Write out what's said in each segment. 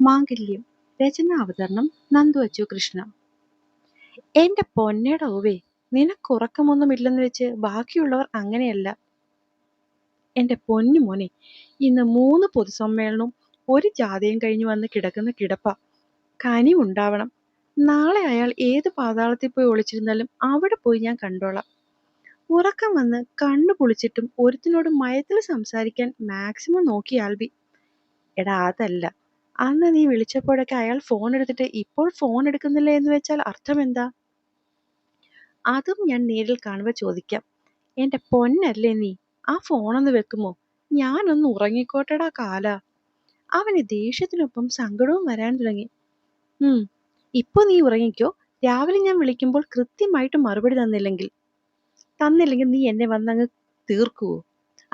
മാംഗല്യം. രചന അവതരണം നന്ദു അച്ചു കൃഷ്ണ. എന്റെ പൊന്നേടെ ഓവേ, നിനക്കുറക്കമൊന്നുമില്ലെന്ന് വെച്ച് ബാക്കിയുള്ളവർ അങ്ങനെയല്ല. എന്റെ പൊന്നു മോനെ, ഇന്ന് 3 പൊതുസമ്മേളനവും ഒരു ജാഥയും കഴിഞ്ഞു വന്ന് കിടക്കുന്ന കിടപ്പ. കനിവുണ്ടാവണം. നാളെ അയാൾ ഏത് പാതാളത്തിൽ പോയി ഒളിച്ചിരുന്നാലും അവിടെ പോയി ഞാൻ കണ്ടോളാം. ഉറക്കം വന്ന് കണ്ണു പൊളിച്ചിട്ടും ഒരുത്തിനോട് മയത്തിൽ സംസാരിക്കാൻ മാക്സിമം നോക്കി ആൽബി. എടാ അതല്ല, അന്ന് നീ വിളിച്ചപ്പോഴൊക്കെ അയാൾ ഫോൺ എടുത്തിട്ട് ഇപ്പോൾ ഫോൺ എടുക്കുന്നില്ല എന്ന് വെച്ചാൽ അർത്ഥം എന്താ? അതും ഞാൻ നേരിൽ കാണുമ്പോൾ ചോദിക്കാം. എന്റെ പൊന്നല്ലേ നീ, ആ ഫോണൊന്ന് വെക്കുമോ? ഞാനൊന്ന് ഉറങ്ങിക്കോട്ടെടാ കാല. അവന് ദേഷ്യത്തിനൊപ്പം സങ്കടവും വരാൻ തുടങ്ങി. ഇപ്പൊ നീ ഉറങ്ങിക്കോ. രാവിലെ ഞാൻ വിളിക്കുമ്പോൾ കൃത്യമായിട്ട് മറുപടി തന്നില്ലെങ്കിൽ നീ എന്നെ വന്നങ്ങ് തീർക്കുവോ?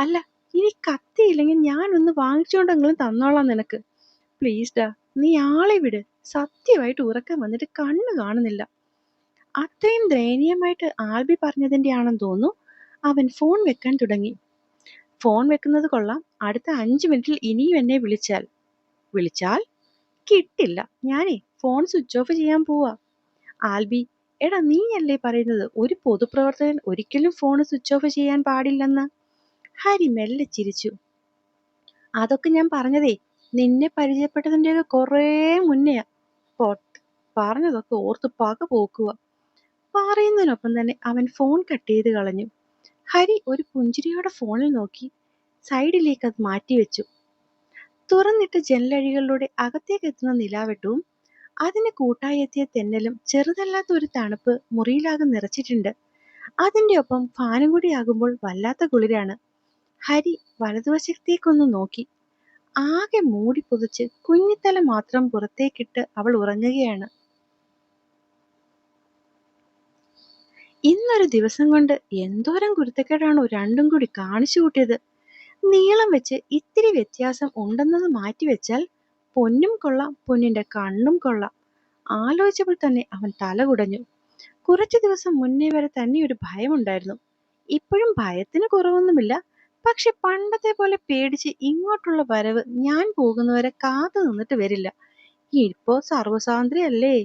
അല്ല, ഇനി കത്തിയില്ലെങ്കിൽ ഞാനൊന്ന് വാങ്ങിച്ചോണ്ടെങ്കിലും തന്നോളാം നിനക്ക്. പ്ലീസ് ഡാ, നീ ആളെ വിട്. സത്യമായിട്ട് ഉറക്കം വന്നിട്ട് കണ്ണ് കാണുന്നില്ല. അത്രയും ദയനീയമായിട്ട് ആൽബി പറഞ്ഞതിന്റെ ആണെന്ന് തോന്നുന്നു. അവൻ ഫോൺ വെക്കാൻ തുടങ്ങി. ഫോൺ വെക്കുന്നത് കൊള്ളാം. അടുത്ത 5 മിനിറ്റിൽ ഇനിയും എന്നെ വിളിച്ചാൽ കിട്ടില്ല. ഞാനേ ഫോൺ സ്വിച്ച് ഓഫ് ചെയ്യാൻ പോവാ. ആൽബി, എടാ നീയല്ലേ പറയുന്നത് ഒരു പൊതുപ്രവർത്തകൻ ഒരിക്കലും ഫോൺ സ്വിച്ച് ഓഫ് ചെയ്യാൻ പാടില്ലെന്ന്? ഹരി മെല്ലെ ചിരിച്ചു. അതൊക്കെ ഞാൻ പറഞ്ഞതേ നിന്നെ പരിചയപ്പെട്ടതിന്റെയൊക്കെ കുറേ മുന്നെയാ. പറഞ്ഞതൊക്കെ ഓർത്ത് പക പോക്കുക. പറയുന്നതിനൊപ്പം തന്നെ അവൻ ഫോൺ കട്ട് ചെയ്ത് കളഞ്ഞു. ഹരി ഒരു പുഞ്ചിരിയോടെ ഫോണിൽ നോക്കി സൈഡിലേക്ക് അത് മാറ്റിവെച്ചു. തുറന്നിട്ട ജനലഴികളിലൂടെ അകത്തേക്ക് എത്തുന്ന നിലാവെട്ടവും അതിന് കൂട്ടായി എത്തിയ തെന്നലും ചെറുതല്ലാത്ത ഒരു തണുപ്പ് മുറിയിലാകെ നിറച്ചിട്ടുണ്ട്. അതിന്റെ ഒപ്പം ഫാനും കൂടി ആകുമ്പോൾ വല്ലാത്ത കുളിരാണ്. ഹരി വലതുവശത്തേക്കൊന്ന് നോക്കി. ആകെ മൂടി പുതച്ച് കുഞ്ഞിത്തല മാത്രം പുറത്തേക്കിട്ട് അവൾ ഉറങ്ങുകയാണ്. ഇന്നൊരു ദിവസം കൊണ്ട് എന്തോരം കുരുത്തക്കേടാണോ രണ്ടും കൂടി കാണിച്ചു കൂട്ടിയത്. നീളം വെച്ച് ഇത്തിരി വ്യത്യാസം ഉണ്ടെന്നത് മാറ്റിവെച്ചാൽ പൊന്നും കൊള്ളാം, പൊന്നിന്റെ കണ്ണും കൊള്ളാം. ആലോചിച്ചപ്പോൾ തന്നെ അവൻ തല കുടഞ്ഞു. കുറച്ചു ദിവസം മുന്നേ വരെ തന്നെ ഒരു ഭയമുണ്ടായിരുന്നു. ഇപ്പോഴും ഭയത്തിന് കുറവൊന്നുമില്ല. പക്ഷെ പണ്ടത്തെ പോലെ പേടിച്ച് ഇങ്ങോട്ടുള്ള വരവ് ഞാൻ പോകുന്നവരെ കാത്തു നിന്നിട്ട് വരില്ല. ഇപ്പോ സർവ്വസാന്ദ്രയല്ലേ.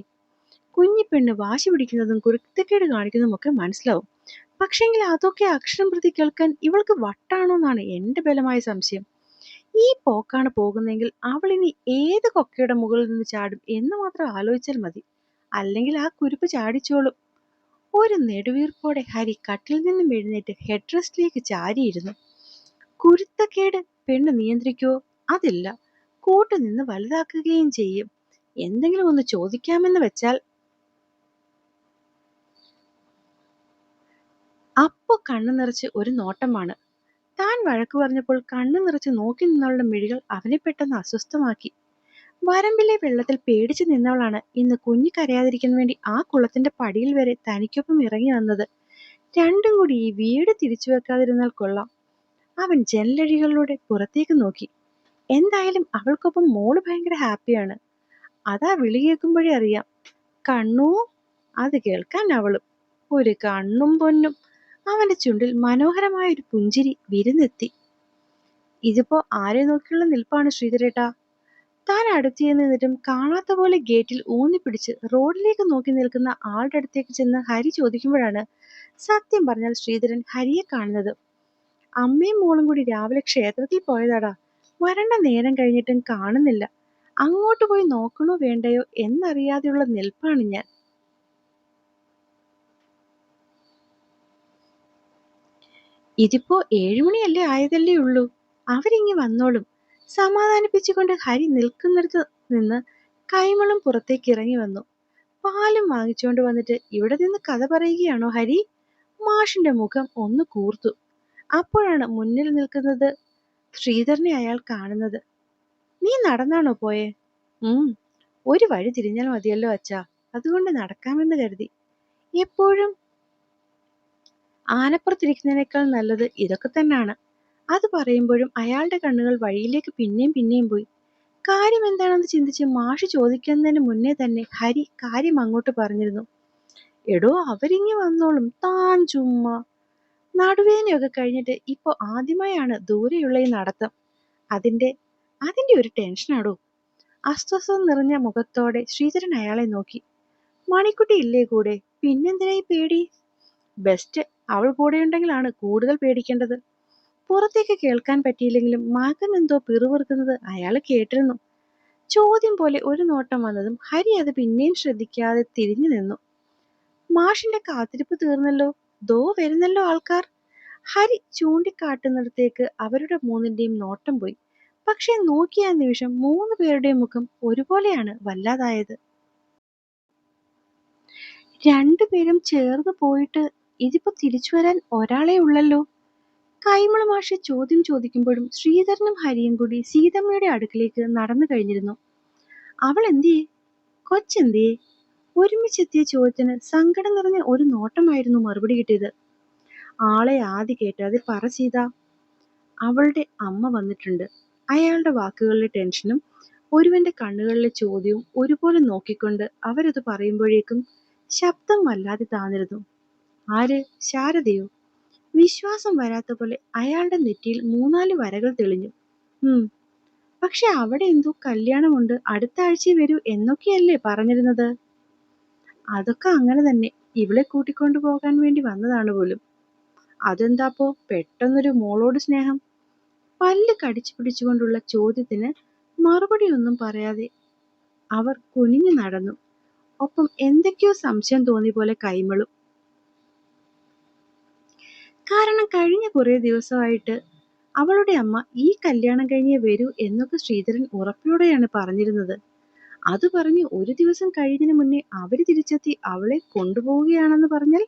കുഞ്ഞിപ്പെണ്ണ് വാശി പിടിക്കുന്നതും കുരുത്തക്കേട് കാണിക്കുന്നതും ഒക്കെ മനസ്സിലാവും. പക്ഷെങ്കിൽ അതൊക്കെ അക്ഷരം പ്രതി കേൾക്കാൻ ഇവൾക്ക് വട്ടാണോന്നാണ് എന്റെ ബലമായ സംശയം. ഈ പോക്കാണ് പോകുന്നതെങ്കിൽ അവൾ ഇനി ഏത് കൊക്കയുടെ മുകളിൽ നിന്ന് ചാടും എന്ന് മാത്രം ആലോചിച്ചാൽ മതി. അല്ലെങ്കിൽ ആ കുരുപ്പ് ചാടിച്ചോളും. ഒരു നെടുവീർപ്പോടെ ഹരി കട്ടിൽ നിന്നും എഴുന്നേറ്റ് ഹെഡ് റെസ്റ്റിലേക്ക് ചാരിയിരുന്നു. കുരുത്തക്കേട് പെണ്ണ് നിയന്ത്രിക്കോ? അതില്ല. കൂട്ടുനിന്ന് വലുതാക്കുകയും ചെയ്യും. എന്തെങ്കിലും ഒന്ന് ചോദിക്കാമെന്ന് വെച്ചാൽ അപ്പോ കണ്ണു നിറച്ച് ഒരു നോട്ടമാണ്. താൻ വഴക്കു പറഞ്ഞപ്പോൾ കണ്ണു നിറച്ച് നോക്കി നിന്നവളുടെ മിഴികൾ അവനെ പെട്ടെന്ന് അസ്വസ്ഥമാക്കി. വരമ്പിലെ വെള്ളത്തിൽ പേടിച്ചു നിന്നവളാണ് ഇന്ന് കുഞ്ഞു കരയാതിരിക്കാൻ വേണ്ടി ആ കുളത്തിന്റെ പടിയിൽ വരെ തനിക്കൊപ്പം ഇറങ്ങി വന്നത്. രണ്ടും കൂടി ഈ വീട് തിരിച്ചു വെക്കാതിരുന്നാൽ കൊള്ളാം. അവൻ ജനലഴികളിലൂടെ പുറത്തേക്ക് നോക്കി. എന്തായാലും അവൾക്കൊപ്പം മോള് ഭയങ്കര ഹാപ്പിയാണ്. അതാ വിളി കേൾക്കുമ്പോഴേ അറിയാം. കണ്ണൂ, അത് കേൾക്കാൻ അവളും. ഒരു കണ്ണും പൊന്നും. അവന്റെ ചുണ്ടിൽ മനോഹരമായ ഒരു പുഞ്ചിരി വിരുന്നെത്തി. ഇതിപ്പോ ആരെ നോക്കിയുള്ള നിൽപ്പാണ് ശ്രീധരേട്ടാ? താൻ അടുത്ത് നിന്നിട്ടും കാണാത്ത പോലെ ഗേറ്റിൽ ഊന്നിപ്പിടിച്ച് റോഡിലേക്ക് നോക്കി നിൽക്കുന്ന ആളുടെ അടുത്തേക്ക് ചെന്ന് ഹരി ചോദിക്കുമ്പോഴാണ് സത്യം പറഞ്ഞാൽ ശ്രീധരൻ ഹരിയെ കാണുന്നത്. അമ്മയും മോളും കൂടി രാവിലെ ക്ഷേത്രത്തിൽ പോയതാടാ. വരണ്ട നേരം കഴിഞ്ഞിട്ടും കാണുന്നില്ല. അങ്ങോട്ട് പോയി നോക്കണോ വേണ്ടയോ എന്നറിയാതെയുള്ള നിൽപ്പാണ് ഞാൻ. ഇതിപ്പോ 7 മണിയല്ലേ ആയതല്ലേ ഉള്ളൂ. അവരിങ്ങി വന്നോളും. സമാധാനിപ്പിച്ചുകൊണ്ട് ഹരി നിൽക്കുന്നിടത്ത് നിന്ന് കൈമളും പുറത്തേക്ക് ഇറങ്ങി വന്നു. പാലും വാങ്ങിച്ചുകൊണ്ട് വന്നിട്ട് ഇവിടെ നിന്ന് കഥ പറയുകയാണോ ഹരി? മാഷിന്റെ മുഖം ഒന്ന് കൂർത്തു. അപ്പോഴാണ് മുന്നിൽ നിൽക്കുന്നത് ശ്രീധരനെ അയാൾ കാണുന്നത്. നീ നടന്നാണോ പോയേ? ഒരു വഴി തിരിഞ്ഞാൽ മതിയല്ലോ അച്ഛാ, അതുകൊണ്ട് നടക്കാമെന്ന് കരുതി. എപ്പോഴും ആനപ്പുറത്തിരിക്കുന്നതിനേക്കാൾ നല്ലത് ഇതൊക്കെ തന്നെയാണ്. അത് പറയുമ്പോഴും അയാളുടെ കണ്ണുകൾ വഴിയിലേക്ക് പിന്നെയും പിന്നെയും പോയി. കാര്യം എന്താണെന്ന് ചിന്തിച്ച് മാഷ് ചോദിക്കുന്നതിന് മുന്നേ തന്നെ ഹരി കാര്യം അങ്ങോട്ട് പറഞ്ഞിരുന്നു. എടോ, അവരിങ്ങി വന്നോളും, താൻ ചുമ്മാ. നടുവേദനയൊക്കെ കഴിഞ്ഞിട്ട് ഇപ്പൊ ആദ്യമായാണ് ദൂരെയുള്ള ഈ നടത്തം. അതിന്റെ ഒരു ടെൻഷനാടോ. അസ്വസ്ഥത നിറഞ്ഞ മുഖത്തോടെ ശ്രീധരൻ അയാളെ നോക്കി. മണിക്കുട്ടി ഇല്ലേ കൂടെ? പിന്നെന്തിനായി പേടി? ബെസ്റ്റ്, അവൾ കൂടെയുണ്ടെങ്കിലാണ് കൂടുതൽ പേടിക്കേണ്ടത്. പുറത്തേക്ക് കേൾക്കാൻ പറ്റിയില്ലെങ്കിലും മകൻ എന്തോ പിറുപിറുക്കുന്നത് അയാൾ കേട്ടിരുന്നു. ചോദ്യം പോലെ ഒരു നോട്ടം വന്നതും ഹരി അത് പിന്നെയും ശ്രദ്ധിക്കാതെ തിരിഞ്ഞു നിന്നു. മാഷിന്റെ കാത്തിരിപ്പ് തീർന്നല്ലോ, ദോ വരുന്നല്ലോ ആൾക്കാർ. ഹരി ചൂണ്ടിക്കാട്ടുന്നിടത്തേക്ക് അവരുടെ മൂന്നിന്റെയും നോട്ടം പോയി. പക്ഷെ നോക്കിയ നിമിഷം 3 പേരുടെയും മുഖം ഒരുപോലെയാണ് വല്ലാതായത്. രണ്ടുപേരും ചേർന്ന് പോയിട്ട് ഇതിപ്പോ തിരിച്ചു വരാൻ ഒരാളെ ഉള്ളല്ലോ. കൈമൾ മാഷ് ചോദ്യം ചോദിക്കുമ്പോഴും ശ്രീധരനും ഹരിയും കൂടി സീതമ്മയുടെ അടുക്കിലേക്ക് നടന്നു കഴിഞ്ഞിരുന്നു. അവൾ എന്തിയേ? കൊച്ചെന്തിയേ? ഒരുമിച്ചെത്തിയ ചോദ്യത്തിന് സങ്കടം നിറഞ്ഞ ഒരു നോട്ടമായിരുന്നു മറുപടി കിട്ടിയത്. ആളെ ആദ്യ കേട്ടാതെ പറ സീത. അവളുടെ അമ്മ വന്നിട്ടുണ്ട്. അയാളുടെ വാക്കുകളിലെ ടെൻഷനും ഒരുവന്റെ കണ്ണുകളിലെ ചോദ്യവും ഒരുപോലെ നോക്കിക്കൊണ്ട് അവരത് പറയുമ്പോഴേക്കും ശബ്ദം വല്ലാതെ താന്നിരുന്നു. ആര്? ശാരദയോ? വിശ്വാസം വരാത്ത പോലെ അയാളുടെ നെറ്റിയിൽ 3-4 വരകൾ തെളിഞ്ഞു. പക്ഷെ അവിടെ എന്തോ കല്യാണമുണ്ട്, അടുത്ത ആഴ്ച വരൂ എന്നൊക്കെയല്ലേ പറഞ്ഞിരുന്നത്? അതൊക്കെ അങ്ങനെ തന്നെ, ഇവളെ കൂട്ടിക്കൊണ്ടു പോകാൻ വേണ്ടി വന്നതാണ് പോലും. അതെന്താപ്പോ പെട്ടെന്നൊരു മോളോട് സ്നേഹം? പല്ല് കടിച്ചു പിടിച്ചുകൊണ്ടുള്ള ചോദ്യത്തിന് മറുപടി ഒന്നും പറയാതെ അവർ കുനിഞ്ഞു നടന്നു. ഒപ്പം എന്തൊക്കെയോ സംശയം തോന്നിയ പോലെ കൈമളും. കാരണം കഴിഞ്ഞ കുറെ ദിവസമായിട്ട് അവളുടെ അമ്മ ഈ കല്യാണം കഴിഞ്ഞേ വരൂ എന്നൊക്കെ ശ്രീധരൻ ഉറപ്പോടെയാണ് പറഞ്ഞിരുന്നത്. അത് പറഞ്ഞ് ഒരു ദിവസം കഴിയുന്നതിന് മുന്നേ അവര് തിരിച്ചെത്തി അവളെ കൊണ്ടുപോവുകയാണെന്ന് പറഞ്ഞാൽ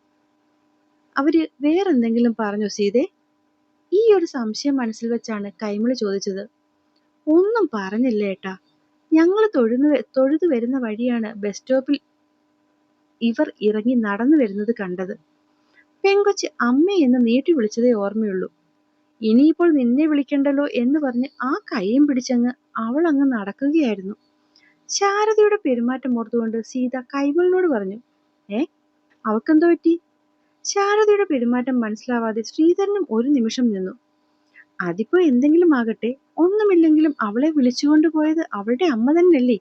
അവര് വേറെന്തെങ്കിലും പറഞ്ഞോ സീതേ? ഈ ഒരു സംശയം മനസ്സിൽ വെച്ചാണ് കൈമള് ചോദിച്ചത്. ഒന്നും പറഞ്ഞില്ല ഏട്ടാ. ഞങ്ങൾ തൊഴുതു വരുന്ന വഴിയാണ് ബസ് സ്റ്റോപ്പിൽ ഇവർ ഇറങ്ങി നടന്നു വരുന്നത് കണ്ടത്. പെങ്കൊച്ച് അമ്മയെന്ന് നീട്ടി വിളിച്ചതേ ഓർമ്മയുള്ളൂ. ഇനിയിപ്പോൾ നിന്നെ വിളിക്കണ്ടല്ലോ എന്ന് പറഞ്ഞ് ആ കൈയും പിടിച്ചങ്ങ് അവൾ അങ്ങ് നടക്കുകയായിരുന്നു. ശാരദയുടെ പെരുമാറ്റം ഓർത്തുകൊണ്ട് സീത കൈമളിനോട് പറഞ്ഞു. അവക്കെന്തോ പറ്റി? ശാരദയുടെ പെരുമാറ്റം മനസ്സിലാവാതെ ശ്രീധരനും ഒരു നിമിഷം നിന്നു. അതിപ്പോ എന്തെങ്കിലും ആകട്ടെ, ഒന്നുമില്ലെങ്കിലും അവളെ വിളിച്ചുകൊണ്ട് പോയത് അവളുടെ അമ്മ തന്നെയല്ലേ.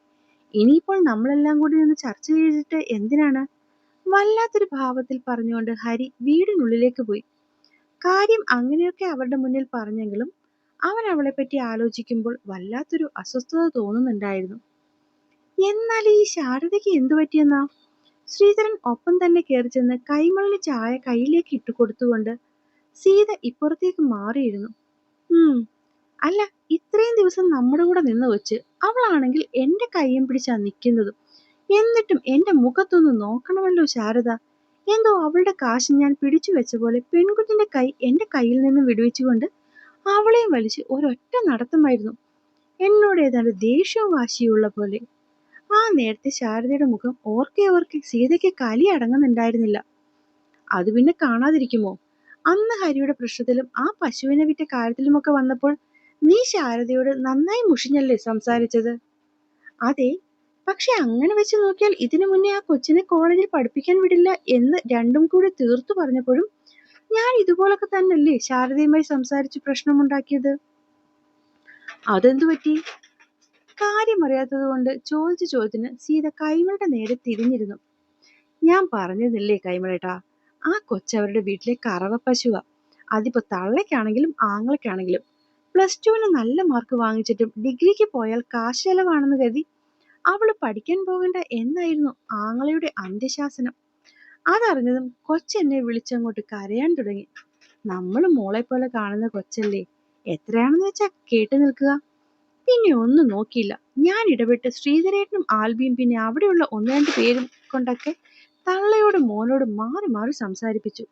ഇനിയിപ്പോൾ നമ്മളെല്ലാം കൂടി ഒന്ന് ചർച്ച ചെയ്തിട്ട് എന്തിനാണ്? വല്ലാത്തൊരു ഭാവത്തിൽ പറഞ്ഞുകൊണ്ട് ഹരി വീടിനുള്ളിലേക്ക് പോയി. കാര്യം അങ്ങനെയൊക്കെ അവരുടെ മുന്നിൽ പറഞ്ഞെങ്കിലും അവൻ അവളെപ്പറ്റി ആലോചിക്കുമ്പോൾ വല്ലാത്തൊരു അസ്വസ്ഥത തോന്നുന്നുണ്ടായിരുന്നു. എന്നാൽ ഈ ശാരദയ്ക്ക് എന്തു പറ്റിയെന്നാ? ശ്രീധരൻ ഒപ്പം തന്നെ കയറി ചെന്ന് കൈമളിന് ചായ കയ്യിലേക്ക് ഇട്ടുകൊടുത്തുകൊണ്ട് സീത ഇപ്പുറത്തേക്ക് മാറിയിരുന്നു. അല്ല, ഇത്രയും ദിവസം നമ്മുടെ കൂടെ നിന്ന് വെച്ച് അവളാണെങ്കിൽ എന്റെ കയ്യും പിടിച്ചാ നിൽക്കുന്നതും. എന്നിട്ടും എന്റെ മുഖത്തൊന്ന് നോക്കണമല്ലോ ശാരദ. എന്തോ അവളുടെ കാശ് ഞാൻ പിടിച്ചു വെച്ച പോലെ പെൺകുട്ടിന്റെ കൈ എന്റെ കയ്യിൽ നിന്ന് വിടുവിച്ചുകൊണ്ട് അവളെയും വലിച്ച് ഒരൊറ്റ നടത്തമായിരുന്നു. എന്നോട് ഏതാണ്ട് ദേഷ്യവും വാശിയുള്ള പോലെ. ആ നേരത്തെ ശാരദയുടെ മുഖം ഓർക്കെ ഓർക്കെ സീതയ്ക്ക് കലി അടങ്ങുന്നുണ്ടായിരുന്നില്ല. അത് പിന്നെ കാണാതിരിക്കുമോ? അന്ന് ഹരിയുടെ പ്രശ്നത്തിലും ആ പശുവിനെ വിറ്റ കാര്യത്തിലുമൊക്കെ വന്നപ്പോൾ നീ ശാരദയോട് നന്നായി മുഷിഞ്ഞല്ലേ സംസാരിച്ചത്? അതെ, പക്ഷെ അങ്ങനെ വെച്ച് നോക്കിയാൽ ഇതിനു മുന്നേ ആ കൊച്ചിനെ കോളേജിൽ പഠിപ്പിക്കാൻ വിടില്ല എന്ന് രണ്ടും കൂടി തീർത്തു പറഞ്ഞപ്പോഴും ഞാൻ ഇതുപോലൊക്കെ തന്നെയല്ലേ ശാരദയുമായി സംസാരിച്ച് പ്രശ്നമുണ്ടാക്കിയത്. അതെന്തു പറ്റി? കാര്യമറിയാത്തത് കൊണ്ട് ചോദിച്ച ചോദ്യത്തിന് സീത കൈമളുടെ നേരെ തിരിഞ്ഞിരുന്നു. ഞാൻ പറഞ്ഞിരുന്നില്ലേ കൈമളേട്ടാ, ആ കൊച്ചവരുടെ വീട്ടിലെ കറവ പശുവാ. അതിപ്പോ തള്ളയ്ക്കാണെങ്കിലും ആങ്ങളയ്ക്കാണെങ്കിലും. +2 നല്ല മാർക്ക് വാങ്ങിച്ചിട്ടും ഡിഗ്രിക്ക് പോയാൽ കാശ് ചെലവാണെന്ന് കരുതി അവള് പഠിക്കാൻ പോകണ്ട എന്നായിരുന്നു ആങ്ങളയുടെ അന്ത്യശാസനം. അതറിഞ്ഞതും കൊച്ചെന്നെ വിളിച്ചങ്ങോട്ട് കരയാൻ തുടങ്ങി. നമ്മള് മോളെ പോലെ കാണുന്ന കൊച്ചല്ലേ, എത്രയാണെന്ന് വെച്ചാ കേട്ടു നിൽക്കുക. പിന്നെ ഒന്നും നോക്കിയില്ല, ഞാൻ ഇടപെട്ട് ശ്രീധരേട്ടനും ആൽബിയും പിന്നെ അവിടെയുള്ള 1-2 പേരും കൊണ്ടൊക്കെ തള്ളയോടും മോനോടും മാറി മാറി സംസാരിപ്പിച്ചു.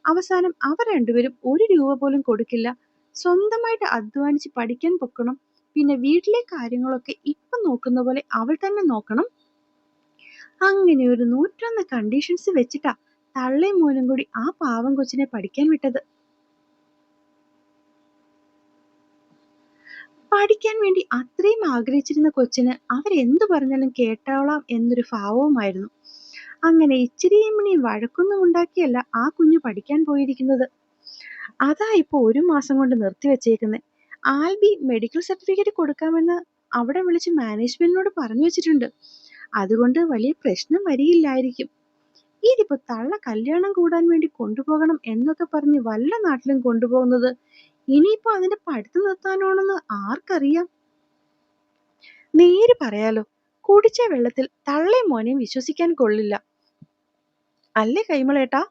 അവസാനം അവർ രണ്ടുപേരും 1 രൂപ പോലും കൊടുക്കില്ല, സ്വന്തമായിട്ട് അധ്വാനിച്ച് പഠിക്കാൻ പൊക്കണം, പിന്നെ വീട്ടിലെ കാര്യങ്ങളൊക്കെ ഇപ്പൊ നോക്കുന്ന പോലെ അവൾ തന്നെ നോക്കണം. അങ്ങനെ ഒരു 101 കണ്ടീഷൻസ് വെച്ചിട്ടാ തള്ളയും മോനും കൂടി ആ പാവം കൊച്ചിനെ പഠിക്കാൻ വിട്ടത്. പഠിക്കാൻ വേണ്ടി അത്രയും ആഗ്രഹിച്ചിരുന്ന കൊച്ചിന് അവരെന്തു പറഞ്ഞാലും കേട്ടോളാം എന്നൊരു ഭാവവുമായിരുന്നു. അങ്ങനെ ഇച്ചിരിയും വഴക്കൊന്നും ഉണ്ടാക്കിയല്ല ആ കുഞ്ഞു പഠിക്കാൻ പോയിരിക്കുന്നത്. അതാ ഇപ്പൊ 1 മാസം കൊണ്ട് നിർത്തിവെച്ചേക്കുന്നത്. ആൽബി മെഡിക്കൽ സർട്ടിഫിക്കറ്റ് കൊടുക്കാമെന്ന് അവിടെ വിളിച്ച് മാനേജ്മെന്റിനോട് പറഞ്ഞു വെച്ചിട്ടുണ്ട്. അതുകൊണ്ട് വലിയ പ്രശ്നം വരികയില്ലായിരിക്കും. ഇതിപ്പോ തള്ള കല്യാണം കൂടാൻ വേണ്ടി കൊണ്ടുപോകണം എന്നൊക്കെ പറഞ്ഞ് വല്ല നാട്ടിലും കൊണ്ടുപോകുന്നത് ഇനിയിപ്പോ അതിന്റെ പഠിത്തം നിർത്താനാണെന്ന് ആർക്കറിയാം. നേര് പറയാലോ, കുടിച്ച വെള്ളത്തിൽ തള്ളയും മോനെയും വിശ്വസിക്കാൻ കൊള്ളില്ല, അല്ലേ കൈമളേട്ടാ?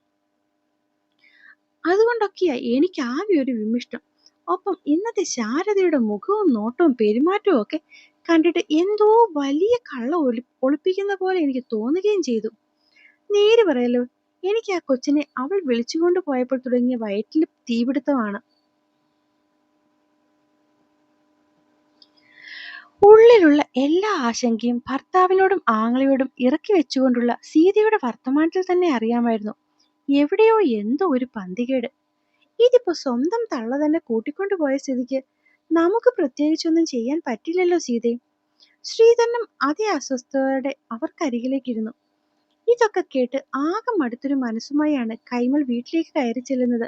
അതുകൊണ്ടൊക്കെയാ എനിക്ക് ആകെ ഒരു വിമിഷ്ടം. ഒപ്പം ഇന്നത്തെ ശാരദയുടെ മുഖവും നോട്ടവും പെരുമാറ്റവും ഒക്കെ കണ്ടിട്ട് എന്തോ വലിയ കള്ള ഒളിപ്പിക്കുന്ന പോലെ എനിക്ക് തോന്നുകയും ചെയ്തു. നേര് പറയല്ലോ, എനിക്ക് ആ കൊച്ചിനെ അവൾ വിളിച്ചുകൊണ്ട് പോയപ്പോൾ തുടങ്ങിയ വയറ്റിൽ തീപിടുത്തമാണ്. ഉള്ളിലുള്ള എല്ലാ ആശങ്കയും ഭർത്താവിനോടും ആങ്ങളയോടും ഇറക്കി വെച്ചുകൊണ്ടുള്ള സീതയുടെ വർത്തമാനത്തിൽ തന്നെ അറിയാമായിരുന്നു, എവിടെയോ എന്തോ ഒരു പന്തികേട്. ഇതിപ്പോ സ്വന്തം തള്ള തന്നെ കൂട്ടിക്കൊണ്ടുപോയ സ്ഥിതിക്ക് നമുക്ക് പ്രത്യേകിച്ചൊന്നും ചെയ്യാൻ പറ്റില്ലല്ലോ സീതേ. ശ്രീധരനും അതേ അസ്വസ്ഥതയോടെ അവർക്കരികിലേക്കിരുന്നു. ഇതൊക്കെ കേട്ട് ആകെ മടുത്തൊരു മനസ്സുമായാണ് കൈമൾ വീട്ടിലേക്ക് കയറി ചെല്ലുന്നത്.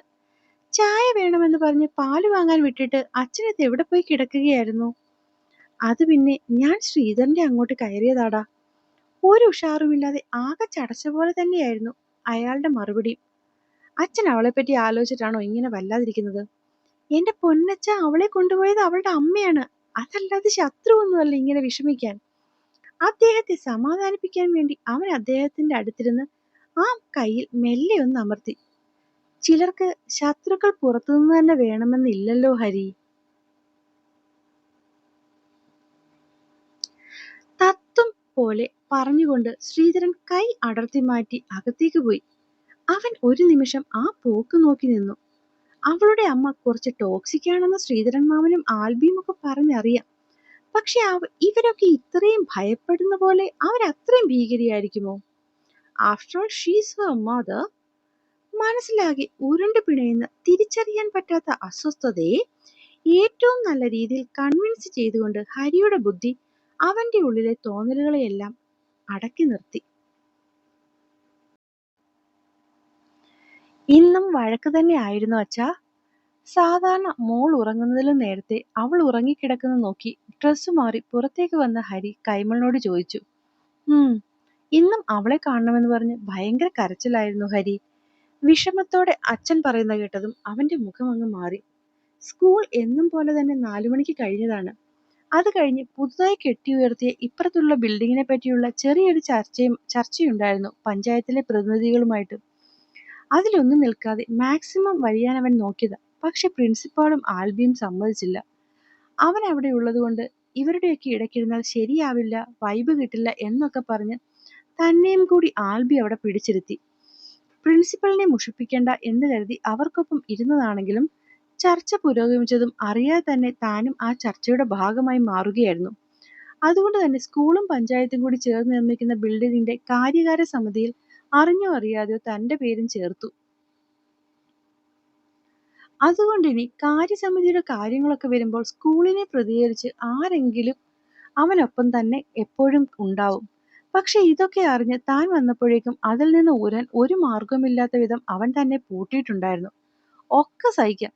ചായ വേണമെന്ന് പറഞ്ഞ് പാല് വാങ്ങാൻ വിട്ടിട്ട് അച്ഛനത് എവിടെ പോയി കിടക്കുകയായിരുന്നു? അത് പിന്നെ ഞാൻ ശ്രീധരന്റെ അങ്ങോട്ട് കയറിയതാടാ. ഒരു ഉഷാറുമില്ലാതെ ആകെ ചടച്ച പോലെ തന്നെയായിരുന്നു അയാളുടെ മറുപടി. അച്ഛൻ അവളെപ്പറ്റി ആലോചിച്ചിട്ടാണോ ഇങ്ങനെ വല്ലാതിരിക്കുന്നത്? എന്റെ പൊന്നച്ഛ, അവളെ കൊണ്ടുപോയത് അവളുടെ അമ്മയാണ്, അതല്ലാതെ ശത്രുവൊന്നുമല്ല ഇങ്ങനെ വിഷമിക്കാൻ. അദ്ദേഹത്തെ സമാധാനിപ്പിക്കാൻ വേണ്ടി അവൻ അദ്ദേഹത്തിന്റെ അടുത്തിരുന്ന് ആ കയ്യിൽ മെല്ലെ ഒന്ന് അമർത്തി. ചിലർക്ക് ശത്രുക്കൾ പുറത്തുനിന്ന് തന്നെ വേണമെന്നില്ലല്ലോ ഹരി. തത്വം പോലെ പറഞ്ഞുകൊണ്ട് ശ്രീധരൻ കൈ അടർത്തി മാറ്റി അകത്തേക്ക് പോയി. അവൻ ഒരു നിമിഷം ആ പോക്ക് നോക്കി നിന്നു. അവളുടെ അമ്മ കുറച്ച് ടോക്സിക് ആണെന്ന് ശ്രീധരൻ മാമനും ആൽബിയും ഒക്കെ പറഞ്ഞറിയാം. പക്ഷെ ഇവരൊക്കെ ഇത്രയും ഭയപ്പെടുന്ന പോലെ അവരത്രയും ഭീകരിയായിരിക്കുമോ? After all she's her mother. മനസ്സിലാകെ ഉരുണ്ടു പിണയുന്ന തിരിച്ചറിയാൻ പറ്റാത്ത അസ്വസ്ഥതയെ ഏറ്റവും നല്ല രീതിയിൽ കൺവിൻസ് ചെയ്തുകൊണ്ട് ഹരിയുടെ ബുദ്ധി അവന്റെ ഉള്ളിലെ തോന്നലുകളെയെല്ലാം അടക്കി നിർത്തി. ഇന്നും വഴക്ക് തന്നെ ആയിരുന്നു അച്ഛാ. സാധാരണ മോൾ ഉറങ്ങുന്നതിലും നേരത്തെ അവൾ ഉറങ്ങിക്കിടക്കുന്ന നോക്കി ഡ്രസ്സ് മാറി പുറത്തേക്ക് വന്ന ഹരി കൈമളിനോട് ചോദിച്ചു. ഇന്നും അവളെ കാണണമെന്ന് പറഞ്ഞ് ഭയങ്കര കരച്ചിലായിരുന്നു ഹരി. വിഷമത്തോടെ അച്ഛൻ പറയുന്ന കേട്ടതും അവന്റെ മുഖം അങ്ങ് മാറി. സ്കൂൾ എന്നും പോലെ തന്നെ 4 മണിക്ക് കഴിഞ്ഞതാണ്. അത് കഴിഞ്ഞ് പുതുതായി കെട്ടിയുയർത്തിയ ഇപ്പുറത്തുള്ള ബിൽഡിങ്ങിനെ പറ്റിയുള്ള ചെറിയൊരു ചർച്ചയുണ്ടായിരുന്നു പഞ്ചായത്തിലെ പ്രതിനിധികളുമായിട്ട്. അതിലൊന്നും നിൽക്കാതെ മാക്സിമം വഴിയാൻ അവൻ നോക്കിയതാ. പക്ഷെ പ്രിൻസിപ്പാളും ആൽബിയും സമ്മതിച്ചില്ല. അവൻ അവിടെ ഉള്ളതുകൊണ്ട് ഇവരുടെയൊക്കെ ഇടയ്ക്കിരുന്നാൽ ശരിയാവില്ല, വൈബ് കിട്ടില്ല എന്നൊക്കെ പറഞ്ഞ് തന്നെയും കൂടി ആൽബി അവിടെ പിടിച്ചിരുത്തി. പ്രിൻസിപ്പലിനെ മുഷിപ്പിക്കേണ്ട എന്ന് കരുതി അവർക്കൊപ്പം ഇരുന്നതാണെങ്കിലും ചർച്ച പുരോഗമിച്ചതും അറിയാതെ തന്നെ താനും ആ ചർച്ചയുടെ ഭാഗമായി മാറുകയായിരുന്നു. അതുകൊണ്ട് തന്നെ സ്കൂളും പഞ്ചായത്തും കൂടി ചേർന്ന് നിർമ്മിക്കുന്ന ബിൽഡിങ്ങിന്റെ കാര്യകാര സമിതിയിൽ അറിഞ്ഞോ അറിയാതെയോ തന്റെ പേരും ചേർത്തു. അതുകൊണ്ടിനി കാര്യസമിതിയുടെ കാര്യങ്ങളൊക്കെ വരുമ്പോൾ സ്കൂളിനെ പ്രതികരിച്ച് ആരെങ്കിലും അവനൊപ്പം തന്നെ എപ്പോഴും ഉണ്ടാവും. പക്ഷെ ഇതൊക്കെ അറിഞ്ഞ് താൻ വന്നപ്പോഴേക്കും അതിൽ നിന്ന് ഊരാൻ ഒരു മാർഗവുമില്ലാത്ത വിധം അവൻ തന്നെ പൂട്ടിയിട്ടുണ്ടായിരുന്നു. ഒക്കെ സഹിക്കാം,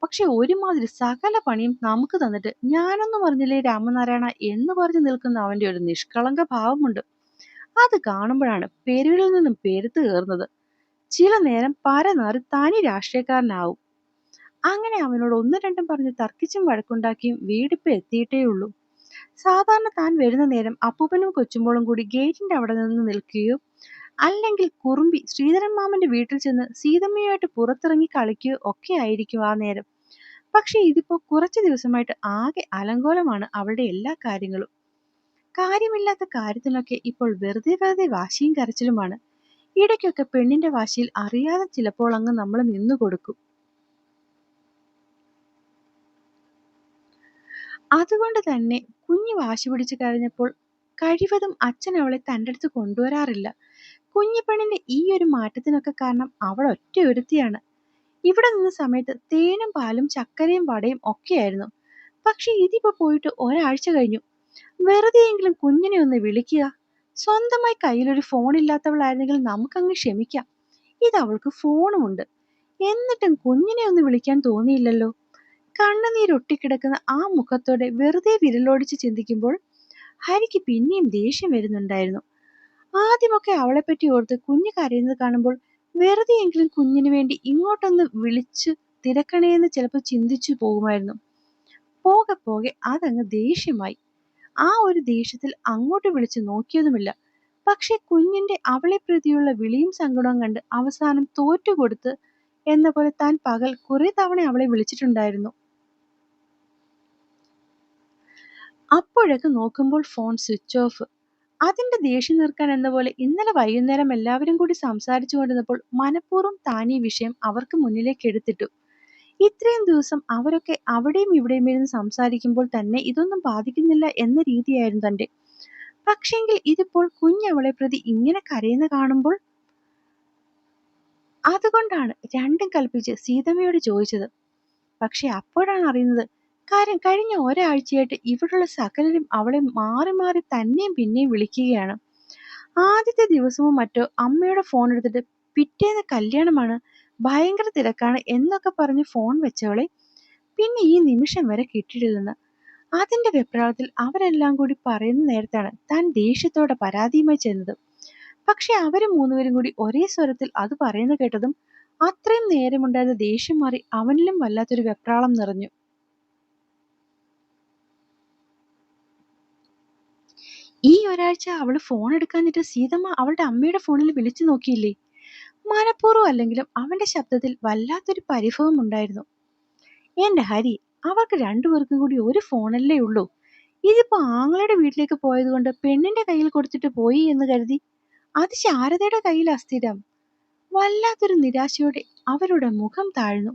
പക്ഷെ ഒരുമാതിരി സകല പണിയും നമുക്ക് തന്നിട്ട് ഞാനൊന്നും അറിഞ്ഞില്ലേ രാമനാരായണ എന്ന് പറഞ്ഞു നിൽക്കുന്ന അവന്റെ ഒരു നിഷ്കളങ്ക ഭാവമുണ്ട്. അത് കാണുമ്പോഴാണ് പെരുവിൽ നിന്നും പെരുത്ത് കയറുന്നത്. ചില നേരം പരനാറി തനി രാഷ്ട്രീയക്കാരനാവും. അങ്ങനെ അവനോട് ഒന്നും രണ്ടും പറഞ്ഞ് തർക്കിച്ചും വഴക്കുണ്ടാക്കിയും വീടിപ്പ് എത്തിയിട്ടേയുള്ളൂ. സാധാരണ താൻ വരുന്ന നേരം അപ്പൂപ്പനും കൊച്ചുമ്പോളും കൂടി ഗേറ്റിന്റെ അവിടെ നിന്ന് നിൽക്കുകയോ അല്ലെങ്കിൽ കുറുമ്പി ശ്രീധരൻ മാമന്റെ വീട്ടിൽ ചെന്ന് സീതമ്മയുമായിട്ട് പുറത്തിറങ്ങി കളിക്കുകയോ ഒക്കെ ആയിരിക്കും ആ നേരം. പക്ഷെ ഇതിപ്പോ കുറച്ചു ദിവസമായിട്ട് ആകെ അലങ്കോലമാണ് അവളുടെ എല്ലാ കാര്യങ്ങളും. കാര്യമില്ലാത്ത കാര്യത്തിനൊക്കെ ഇപ്പോൾ വെറുതെ വെറുതെ വാശിയും കരച്ചിലുമാണ്. ഇടയ്ക്കൊക്കെ പെണ്ണിന്റെ വാശിയിൽ അറിയാതെ ചിലപ്പോൾ അങ്ങ് നമ്മൾ നിന്നു കൊടുക്കും. അതുകൊണ്ട് തന്നെ കുഞ്ഞ് വാശി പിടിച്ച് കരഞ്ഞപ്പോൾ കഴിവതും അച്ഛൻ അവളെ തൻ്റെ അടുത്ത് കൊണ്ടുവരാറില്ല. കുഞ്ഞിപ്പെണ്ണിന്റെ ഈ ഒരു മാറ്റത്തിനൊക്കെ കാരണം അവൾ ഒറ്റ ഒരുത്തിയാണ്. ഇവിടെ നിന്ന സമയത്ത് തേനും പാലും ചക്കരയും വടയും ഒക്കെയായിരുന്നു. പക്ഷെ ഇതിപ്പോ പോയിട്ട് ഒരാഴ്ച കഴിഞ്ഞു. വെറുതെയെങ്കിലും കുഞ്ഞിനെ ഒന്ന് വിളിക്കുക. സ്വന്തമായി കയ്യിലൊരു ഫോൺ ഇല്ലാത്തവളായിരുന്നെങ്കിൽ നമുക്കങ്ങ് ക്ഷമിക്കാം. ഇത് അവൾക്ക് ഫോണുമുണ്ട്, എന്നിട്ടും കുഞ്ഞിനെ ഒന്ന് വിളിക്കാൻ തോന്നിയില്ലല്ലോ. കണ്ണുനീരൊട്ടിക്കിടക്കുന്ന ആ മുഖത്തോടെ വെറുതെ വിരലോടിച്ച് ചിന്തിക്കുമ്പോൾ ഹരിക്ക് പിന്നെയും ദേഷ്യം വരുന്നുണ്ടായിരുന്നു. ആദ്യമൊക്കെ അവളെപ്പറ്റി ഓർത്ത് കുഞ്ഞ് കരയുന്നത് കാണുമ്പോൾ വെറുതെയെങ്കിലും കുഞ്ഞിന് വേണ്ടി ഇങ്ങോട്ടൊന്ന് വിളിച്ചു തിരക്കണേന്ന് ചിലപ്പോൾ ചിന്തിച്ചു പോകുമായിരുന്നു. പോകെ പോകെ അതങ്ങ് ദേഷ്യമായി. ആ ഒരു ദേഷ്യത്തിൽ അങ്ങോട്ട് വിളിച്ചു നോക്കിയതുമില്ല. പക്ഷെ കുഞ്ഞിന്റെ അവളെ പ്രതിയുള്ള വിളിയും സങ്കടവും കണ്ട് അവസാനം തോറ്റുകൊടുത്ത് എന്ന പോലെ താൻ പകൽ കുറെ തവണ അവളെ വിളിച്ചിട്ടുണ്ടായിരുന്നു. അപ്പോഴൊക്കെ നോക്കുമ്പോൾ ഫോൺ സ്വിച്ച് ഓഫ്. അതിന്റെ ദേഷ്യം തീർക്കാൻ എന്ന പോലെ ഇന്നലെ വൈകുന്നേരം എല്ലാവരും കൂടി സംസാരിച്ചു കൊണ്ടിരുന്നപ്പോൾ മനഃപൂർവ്വം താൻ ഈ വിഷയം അവർക്ക് മുന്നിലേക്ക് എടുത്തിട്ടു. ഇത്രയും ദിവസം അവരൊക്കെ അവിടെയും ഇവിടെയും ഇരുന്ന് സംസാരിക്കുമ്പോൾ തന്നെ ഇതൊന്നും ബാധിക്കുന്നില്ല എന്ന രീതിയായിരുന്നു തന്റെ. പക്ഷെങ്കിൽ ഇതിപ്പോൾ കുഞ്ഞവളെ പ്രതി ഇങ്ങനെ കരയുന്ന കാണുമ്പോൾ അതുകൊണ്ടാണ് രണ്ടും കൽപ്പിച്ച് സീതമ്മയോട് ചോദിച്ചത്. പക്ഷെ അപ്പോഴാണ് അറിയുന്നത് കാര്യം കഴിഞ്ഞ ഒരാഴ്ചയായിട്ട് ഇവിടുള്ള സകലരും അവളെ മാറി മാറി തന്നെയും പിന്നെയും വിളിക്കുകയാണ്. ആദ്യത്തെ ദിവസവും മറ്റോ അമ്മയുടെ ഫോൺ എടുത്തിട്ട് പിറ്റേന്ന് കല്യാണമാണ്, ഭയങ്കര തിരക്കാണ് എന്നൊക്കെ പറഞ്ഞ് ഫോൺ വെച്ചവളെ പിന്നെ ഈ നിമിഷം വരെ കിട്ടിയിട്ടില്ലെന്ന്. അതിന്റെ വെപ്രാളത്തിൽ അവരെല്ലാം കൂടി പറയുന്ന നേരത്താണ് താൻ ദേഷ്യത്തോടെ പരാതിയുമായി ചെന്നത്. പക്ഷെ അവര് മൂന്നുപേരും കൂടി ഒരേ സ്വരത്തിൽ അത് പറയുന്ന കേട്ടതും അത്രയും നേരമുണ്ടായിരുന്ന ദേഷ്യം മാറി അവനിലും വല്ലാത്തൊരു വെപ്രാളം നിറഞ്ഞു. ഈ ഒരാഴ്ച അവള് ഫോൺ എടുക്കാഞ്ഞിട്ട് സീതമ്മ അവളുടെ അമ്മയുടെ ഫോണിൽ വിളിച്ചു നോക്കിയില്ലേ? മനഃപൂർവ്വം അല്ലെങ്കിലും അവന്റെ ശബ്ദത്തിൽ വല്ലാത്തൊരു പരിഭവം ഉണ്ടായിരുന്നു. എന്റെ ഹരി, അവർക്ക് രണ്ടുപേർക്കും കൂടി ഒരു ഫോണല്ലേ ഉള്ളൂ. ഇതിപ്പോ ആങ്ങളുടെ വീട്ടിലേക്ക് പോയത് കൊണ്ട് പെണ്ണിന്റെ കയ്യിൽ കൊടുത്തിട്ട് പോയി എന്ന് കരുതി അത് ശാരദയുടെ കയ്യിൽ സ്ഥിരം. വല്ലാത്തൊരു നിരാശയോടെ അവരുടെ മുഖം താഴ്ന്നു.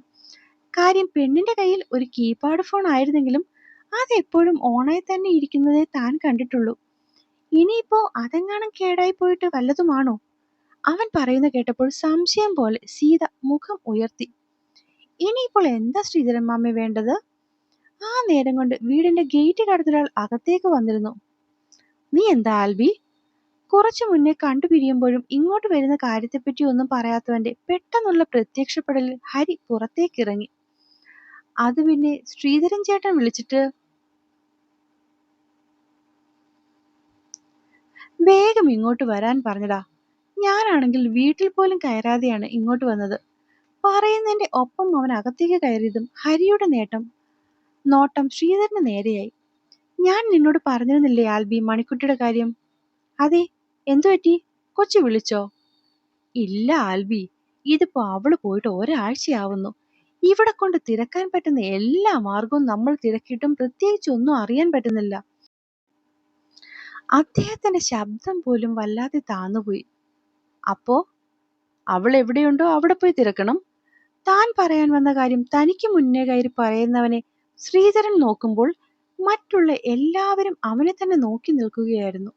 കാര്യം പെണ്ണിന്റെ കയ്യിൽ ഒരു കീപാഡ് ഫോൺ ആയിരുന്നെങ്കിലും അത് എപ്പോഴും ഓണായി തന്നെ ഇരിക്കുന്നതേ താൻ കണ്ടിട്ടുള്ളൂ. ഇനിയിപ്പോ അതെങ്ങാനും കേടായി പോയിട്ട് വല്ലതുമാണോ? അവൻ പറയുന്ന കേട്ടപ്പോൾ സംശയം പോലെ സീത മുഖം ഉയർത്തി. ഇനിയിപ്പോൾ എന്താ ശ്രീധരൻ മാമ വേണ്ടത്? ആ നേരം കൊണ്ട് വീടിന്റെ ഗേറ്റ് കടന്നൊരാൾ അകത്തേക്ക് വന്നിരുന്നു. നീ എന്താ ആൽബി? കുറച്ചു മുന്നേ കണ്ടുപിരിയുമ്പോഴും ഇങ്ങോട്ട് വരുന്ന കാര്യത്തെപ്പറ്റി ഒന്നും പറയാത്തവന്റെ പെട്ടെന്നുള്ള പ്രത്യക്ഷപ്പെടലിൽ ഹരി പുറത്തേക്കിറങ്ങി. അത് പിന്നെ ശ്രീധരൻ ചേട്ടൻ വിളിച്ചിട്ട് വേഗം ഇങ്ങോട്ട് വരാൻ പറഞ്ഞടാ. ഞാനാണെങ്കിൽ വീട്ടിൽ പോലും കയറാതെയാണ് ഇങ്ങോട്ട് വന്നത്. പറയുന്നതിന്റെ ഒപ്പം അവൻ അകത്തേക്ക് കയറിയതും ഹരിയുടെ നോട്ടം ശ്രീധരന് നേരെയായി. ഞാൻ നിന്നോട് പറഞ്ഞിരുന്നില്ലേ ആൽബി മണിക്കുട്ടിയുടെ കാര്യം? അതെ, എന്തു പറ്റി? കൊച്ചു വിളിച്ചോ? ഇല്ല ആൽബി, ഇതിപ്പോ അവള് പോയിട്ട് ഒരാഴ്ചയാവുന്നു. ഇവിടെ കൊണ്ട് തിരക്കാൻ പറ്റുന്ന എല്ലാ മാർഗവും നമ്മൾ തിരക്കിയിട്ടും പ്രത്യേകിച്ച് ഒന്നും അറിയാൻ പറ്റുന്നില്ല. അദ്ദേഹത്തിന്റെ ശബ്ദം പോലും വല്ലാതെ താന്നുപോയി. അപ്പോ അവൾ എവിടെയുണ്ടോ അവിടെ പോയി തിരക്കണം. താൻ പറയാൻ വന്ന കാര്യം തനിക്ക് മുന്നേ കയറി പറയുന്നവനെ ശ്രീധരൻ നോക്കുമ്പോൾ മറ്റുള്ള എല്ലാവരും അവനെ തന്നെ നോക്കി നിൽക്കുകയായിരുന്നു.